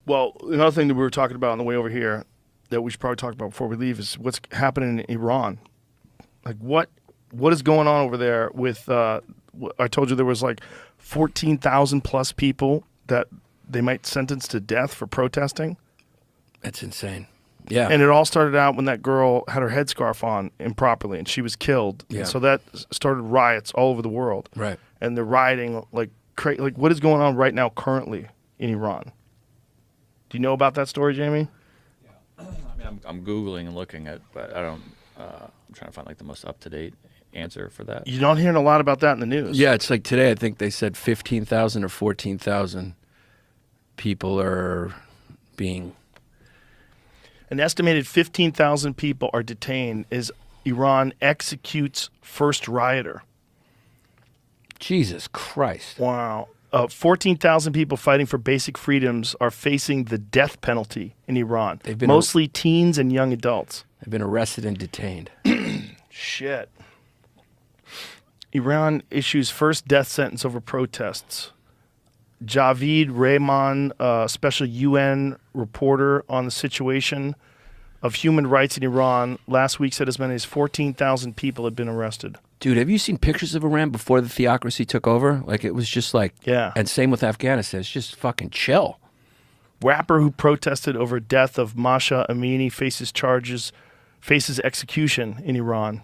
Well, another thing that we were talking about on the way over here that we should probably talk about before we leave is what's happening in Iran. Like, what is going on over there with, I told you there was like 14,000 plus people that they might sentence to death for protesting. That's insane. Yeah. And it all started out when that girl had her headscarf on improperly and she was killed. Yeah. And so that started riots all over the world. Right. And they're rioting like what is going on right now currently in Iran? Do you know about that story, Jamie? Yeah. I mean, I'm Googling and looking at, but I don't, I'm trying to find like the most up-to-date answer for that. You're not hearing a lot about that in the news. Yeah, it's like today I think they said 15,000 or 14,000 people are being... An estimated 15,000 people are detained as Iran executes first rioter. Jesus Christ. Wow. 14,000 people fighting for basic freedoms are facing the death penalty in Iran. They've been mostly teens and young adults. They've been arrested and detained. Shit. Iran issues first death sentence over protests. Javid Rehman, special UN reporter on the situation of human rights in Iran, last week said as many as 14,000 people had been arrested. Dude, have you seen pictures of Iran before the theocracy took over? Like, it was just like... Yeah. And same with Afghanistan. It's just fucking chill. Rapper who protested over death of Masha Amini faces execution in Iran.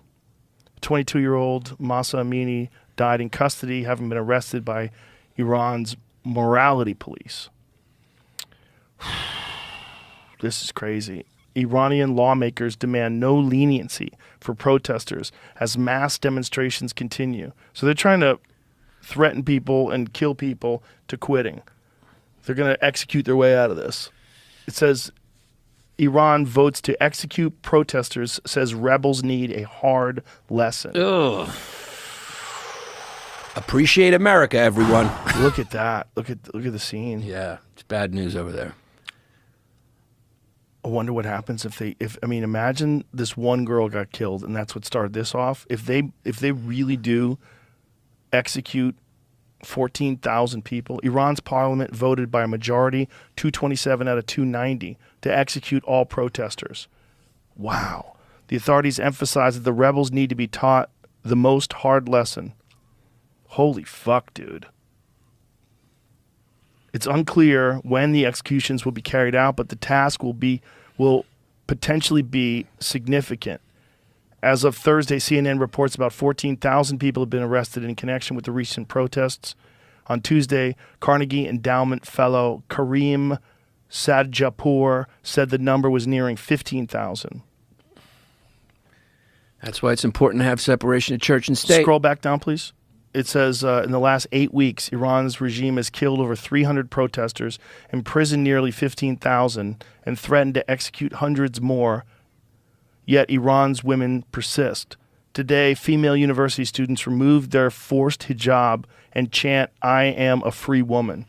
22-year-old Masha Amini died in custody, having been arrested by Iran's morality police. This is crazy. Iranian lawmakers demand no leniency for protesters as mass demonstrations continue. So they're trying to threaten people and kill people to quitting. They're going to execute their way out of this. It says Iran votes to execute protesters, says rebels need a hard lesson. Ugh. Appreciate America, everyone. Look at that. Look at the scene. Yeah, it's bad news over there. I wonder what happens if imagine this one girl got killed and that's what started this off. If they really do execute 14,000 people, Iran's parliament voted by a majority, 227 out of 290, to execute all protesters. Wow. The authorities emphasize that the rebels need to be taught the most hard lesson. Holy fuck, dude. It's unclear when the executions will be carried out, but the task will potentially be significant. As of Thursday, CNN reports about 14,000 people have been arrested in connection with the recent protests. On Tuesday, Carnegie Endowment fellow Karim Sadjapour said the number was nearing 15,000. That's why it's important to have separation of church and state. Scroll back down, please. It says in the last 8 weeks, Iran's regime has killed over 300 protesters, imprisoned nearly 15,000, and threatened to execute hundreds more. Yet Iran's women persist. Today, female university students removed their forced hijab and chant, "I am a free woman."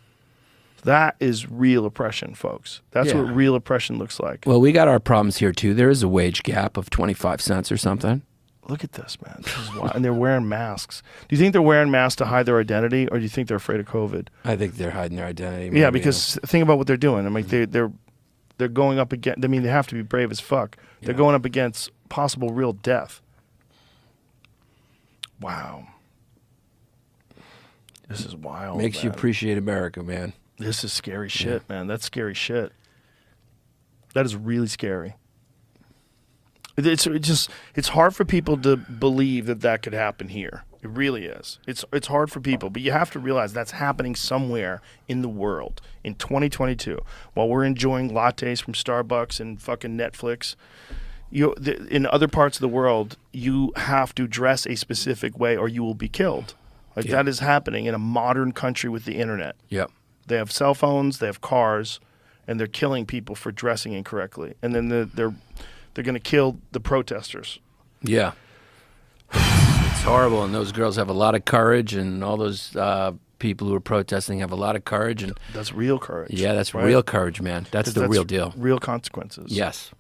That is real oppression, folks. That's what real oppression looks like. Well, we got our problems here, too. There is a wage gap of 25 cents or something. Look at this, man. This is wild. And they're wearing masks. Do you think they're wearing masks to hide their identity, or do you think they're afraid of COVID? I think they're hiding their identity. Yeah, because think about what they're doing. I mean, they're going up against. I mean, they have to be brave as fuck. They're going up against possible real death. Wow. This is wild. Makes you appreciate America, man. This is scary shit, man. That's scary shit. That is really scary. It's hard for people to believe that could happen here. It really is. It's hard for people, but you have to realize that's happening somewhere in the world in 2022 while we're enjoying lattes from Starbucks and fucking Netflix. In other parts of the world, you have to dress a specific way or you will be killed. That is happening in a modern country with the internet. Yep. They have cell phones, they have cars, and they're killing people for dressing incorrectly. And then they're going to kill the protesters. Yeah. It's horrible, and those girls have a lot of courage, and all those people who are protesting have a lot of courage. And that's real courage. Yeah, that's real courage, man. That's the real deal. Real consequences. Yes.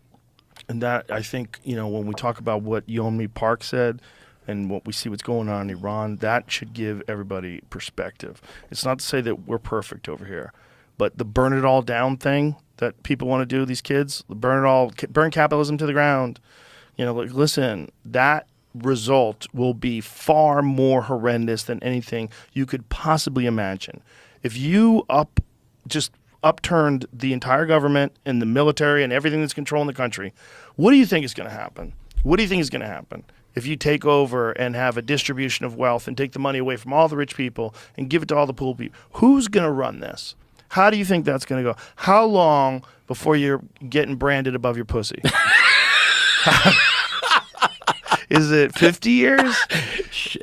And that, I think, when we talk about what Yeonmi Park said and what we see what's going on in Iran, that should give everybody perspective. It's not to say that we're perfect over here, but the burn it all down thing that people want to do, these kids, burn capitalism to the ground. Like, listen, that result will be far more horrendous than anything you could possibly imagine. If you just upturned the entire government and the military and everything that's controlling the country, what do you think is going to happen? What do you think is going to happen if you take over and have a distribution of wealth and take the money away from all the rich people and give it to all the poor people? Who's going to run this? How do you think that's going to go? How long before you're getting branded above your pussy? Is it 50 years?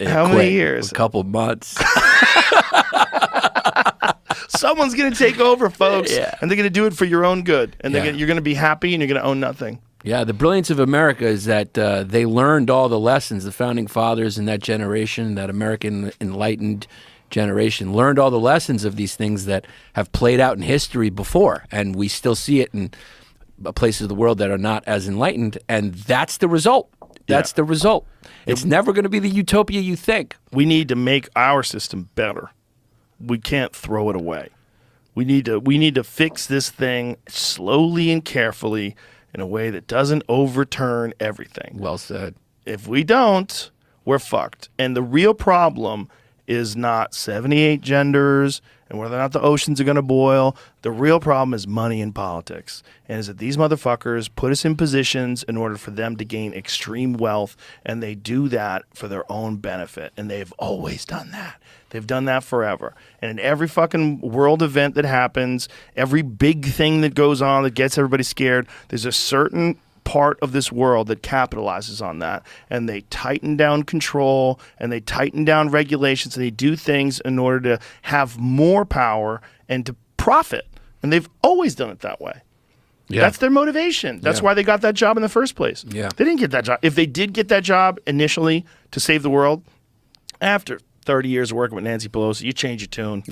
How many years? A couple months. Someone's going to take over, folks, Yeah. and they're going to do it for your own good. And Yeah. you're going to be happy and you're going to own nothing. Yeah, the brilliance of America is that they learned all the lessons. The founding fathers in that generation, that American enlightened generation, learned all the lessons of these things that have played out in history before. And we still see it in places of the world that are not as enlightened. And that's the result. That's the result. It's never going to be the utopia you think. We need to make our system better. We can't throw it away. We need to fix this thing slowly and carefully in a way that doesn't overturn everything. Well said. If we don't, we're fucked. And the real problem is not 78 genders and whether or not the oceans are going to boil. The real problem is money in politics. And is that these motherfuckers put us in positions in order for them to gain extreme wealth, and they do that for their own benefit. And they've always done that. They've done that forever. And in every fucking world event that happens, every big thing that goes on that gets everybody scared, there's a certain part of this world that capitalizes on that, and they tighten down control and they tighten down regulations and they do things in order to have more power and to profit, and they've always done it that way. That's their motivation. That's why they got that job in the first place. They didn't get that job. If they did get that job initially to save the world, after 30 years of working with Nancy Pelosi, you change your tune.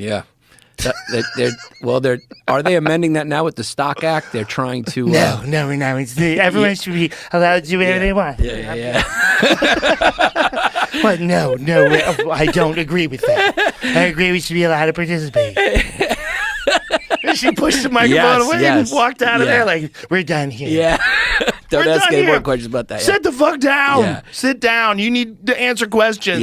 Are they amending that now with the Stock Act? They're trying to. No. Everyone should be allowed to do whatever they want. But no, I don't agree with that. I agree we should be allowed to participate. She pushed the microphone away and walked out of there like, we're done here. Don't We're ask done any here. more questions about that. Sit the fuck down. Yeah. Sit down. You need to answer questions.